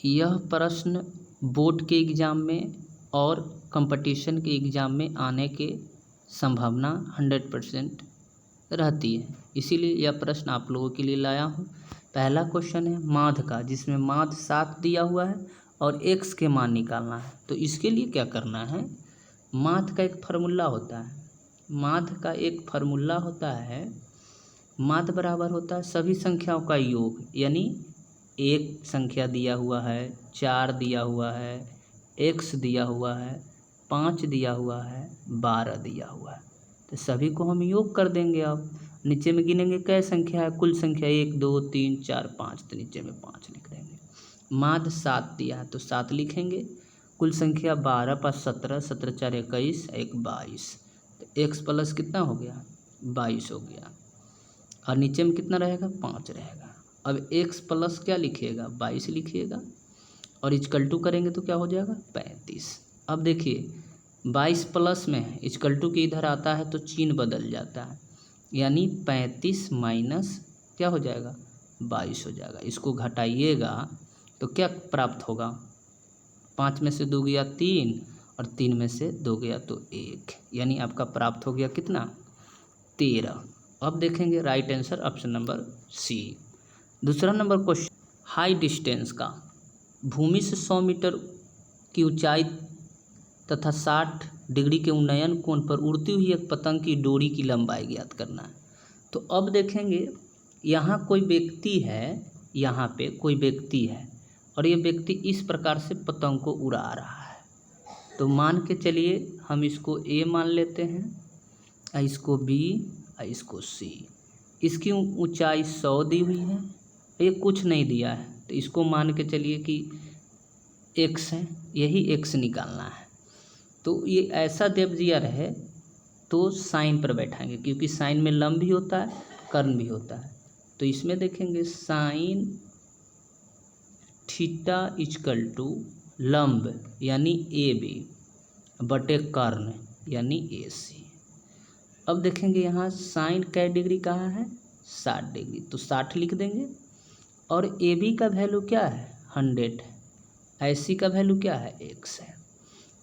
यह प्रश्न बोर्ड के एग्ज़ाम में और कंपटीशन के एग्ज़ाम में आने के संभावना 100% रहती है, इसीलिए यह प्रश्न आप लोगों के लिए लाया हूँ। पहला क्वेश्चन है माध्य का, जिसमें माध्य 7 दिया हुआ है और x के मान निकालना है। तो इसके लिए क्या करना है, माध्य का एक फार्मूला होता है, माध्य बराबर होता है सभी संख्याओं का योग, यानी एक संख्या दिया हुआ है, 4 दिया हुआ है, x दिया हुआ है, 5 दिया हुआ है, 12 दिया हुआ है। तो सभी को हम योग कर देंगे। अब नीचे में गिनेंगे कै संख्या है, कुल संख्या 1 2 3 4 5, तो नीचे में 5 लिख देंगे। माध्य 7 दिया है तो 7 लिखेंगे। कुल संख्या 12 5 17, 17 4 21, 1 22, तो x प्लस कितना हो गया, 22 हो गया। और नीचे में कितना रहेगा, 5 रहेगा। अब x प्लस क्या लिखिएगा, 22 लिखिएगा, और इक्वल टू करेंगे तो क्या हो जाएगा, 35। अब देखिए 22 प्लस में है, इक्वल टू के इधर आता है तो चिन्ह बदल जाता है, यानी 35 माइनस क्या हो जाएगा, 22 हो जाएगा। इसको घटाइएगा तो क्या प्राप्त होगा, 5 में से 2 गया 3 और 3 में से 2 गया तो 1, यानी आपका प्राप्त हो गया कितना, 13। अब देखेंगे right answer option number C. दूसरा नंबर क्वेश्चन, हाई डिस्टेंस का, भूमि से 100 मीटर की ऊंचाई तथा 60 डिग्री के उन्नयन कोण पर उड़ती हुई एक पतंग की डोरी की लंबाई ज्ञात करना है। तो अब देखेंगे यहाँ कोई व्यक्ति है, यहाँ पे कोई व्यक्ति है और ये व्यक्ति इस प्रकार से पतंग को उड़ा रहा है। तो मान के चलिए हम इसको ए मान लेते हैं, इसको बी, इसको सी। इसकी ऊंचाई 100 दी हुई है, ये कुछ नहीं दिया है, तो इसको मान के चलिए कि x है, यही x निकालना है। तो ये ऐसा देव दिया रहे तो साइन पर बैठाएंगे, क्योंकि साइन में लंब भी होता है कर्ण भी होता है। तो इसमें देखेंगे साइन थीटा इक्वल टू लंब यानी ए बी बटे कर्ण यानी ए सी। अब देखेंगे यहाँ साइन कै डिग्री कहा है, 60 डिग्री, तो 60 लिख देंगे। और ए बी का वैल्यू क्या है, 100 है, ऐसी का वैल्यू क्या है, x है।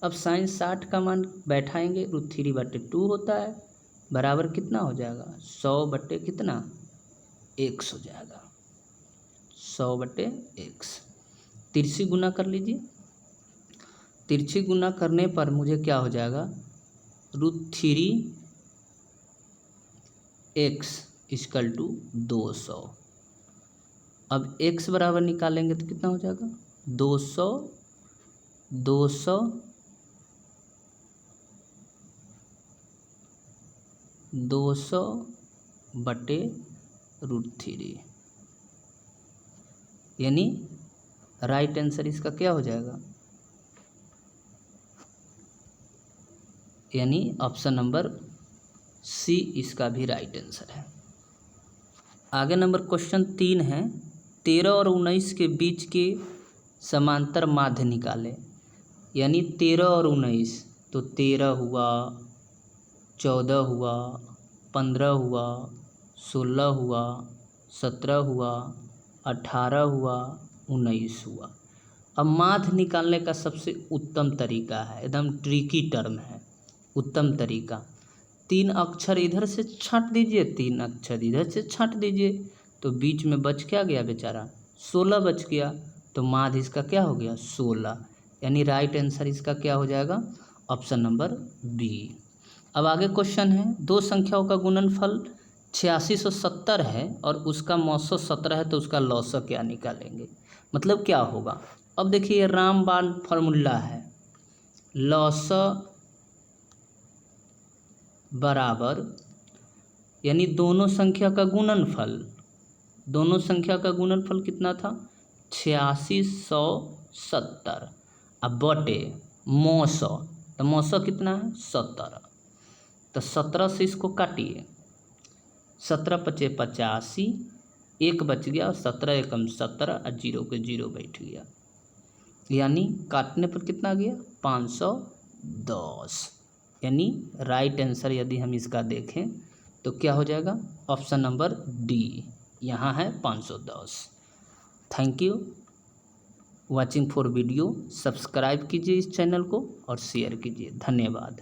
अब साइन 60 का मान बैठाएंगे, √3/2 होता है, बराबर कितना हो जाएगा, 100 बटे कितना, x हो जाएगा, 100 बटे x। तिरछी गुना कर लीजिए, तिरछी गुना करने पर मुझे क्या हो जाएगा, √3x इक्वल टू 200। अब x बराबर निकालेंगे तो कितना हो जाएगा, 200 बटे √3, यानी राइट आंसर इसका क्या हो जाएगा, यानी ऑप्शन नंबर सी इसका भी राइट आंसर है। आगे नंबर क्वेश्चन 3 है, 13 और 19 के बीच के समांतर माध्य निकाले, यानी 13 और 19, तो 13 हुआ, 14 हुआ, 15 हुआ, 16 हुआ, 17 हुआ, 18 हुआ, 19 हुआ। अब माध्य निकालने का सबसे उत्तम तरीका है, एकदम ट्रिकी टर्म है, उत्तम तरीका, 3 अक्षर इधर से छांट दीजिए, 3 अक्षर इधर से छांट दीजिए, तो बीच में बच क्या गया बेचारा, 16 बच गया। तो माध्य इसका क्या हो गया, 16, यानी राइट आंसर इसका क्या हो जाएगा, ऑप्शन नंबर बी। अब आगे क्वेश्चन है, दो संख्याओं का गुणनफल 8670 है और उसका मौसा 17 है, तो उसका लौसा क्या निकालेंगे, मतलब क्या होगा। अब देखिए रामबाण फार्मूला है, लौसा बराबर, यानी दोनों संख्या का गुणनफल, दोनों संख्या का गुणनफल कितना था, 8670, अब बटे मौसा, तो मौसा कितना है, 17, तो 17 से इसको काटिए, 17 पचे 85, 1 बच गया और 17 एकम 17 और 0 के 0 बैठ गया, यानी काटने पर कितना गया, 510, यानी राइट आंसर यदि हम इसका देखें तो क्या हो जाएगा, ऑप्शन नंबर डी, यहाँ है 510। Thank you. Watching for video. Subscribe कीजिए इस चैनल को और शेयर कीजिए। धन्यवाद।